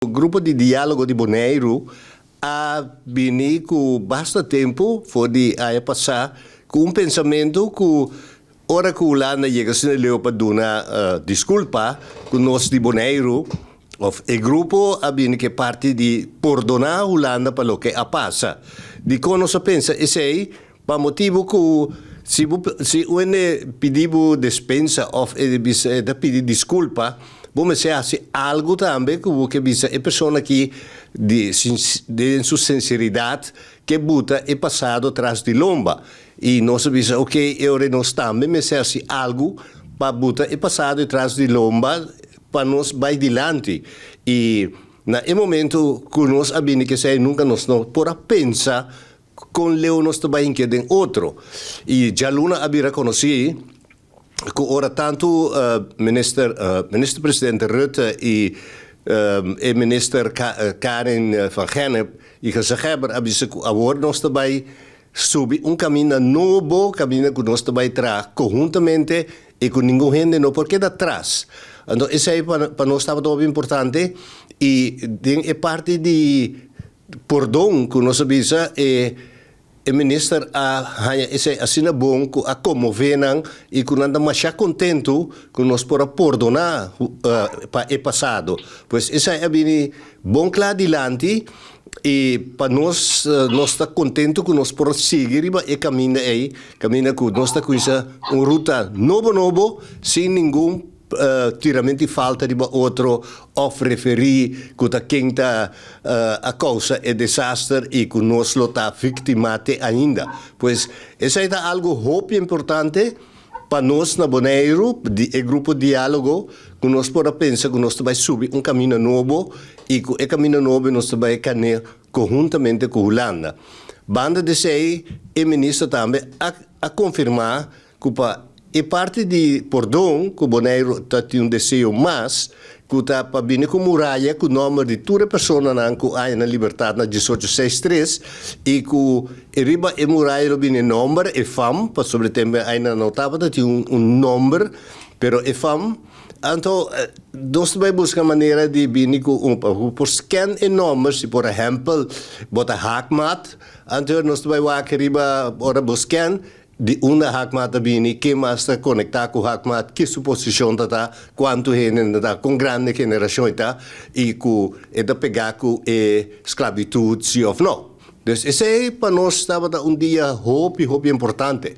O grupo de diálogo de Bonaire ha venido com bastante tempo, foi a passar, com pensamento que ora que o Holanda chega a leu para dar desculpa com nós de Bonaire, o grupo ha vindo que parte de perdonar a Holanda para o que a passa. De quando se pensa, esse aí, para motivo que se uno pediu dispensa ou pedir desculpa, vamos dizer assim, algo também que visa a pessoa que de sua sinceridade que buta é passado atrás de lomba e nós visa ok eu nós também mas assim algo para buta é passado atrás de lomba para nós vai adiante e na momento que nós abini que sei nunca nós não por pensar com leo nós também que den outro e já luna abi reconheci que ora tanto minister-president Rutte e minister Karen van Gennep e que se hebben agora nós também subir caminho novo, caminho que nós também traz conjuntamente e com ninguém gente não porque dá atrás. Então isso aí para nós estava muito importante e é parte de perdão que nós avisa o ministro assina bom que a comoveram e que nós mais contento que nós podemos perdonar para o passado. Pois isso é bom claro adiante e para nós está contento que nós podemos seguir e caminho aí, caminho que nós está com essa ruta novo sem nenhum tiramento falta de outro ou referir que quem está a causa é desastre e que nós lo está victimate ainda. Pois isso é algo muito importante para nós na Bonaire, o grupo de diálogo, que nós podemos pensar que nós vamos subir caminho novo e que o caminho novo nós vamos caminhar conjuntamente com a Holanda. Banda de sei, o ministro também a confirmar que para e parte de perdão que o Bonaire tem desejo mais que está para vir com muralha com o número de todas as pessoas que há na liberdade na 1863 e que riba e muralha tem número e fam para sobre tempo ainda não estava tem número pero e fam então nós também buscamos maneira de vir com por scan e números se por exemplo bota hackmat então nós também vai que riba ora buscan de uma hakmat bini que mais está conectar com hakmat que suposição está quanto gente está com grande geração está e que é da pegar com esclavitud sim ou não. Então esse para nós estava dia muito importante.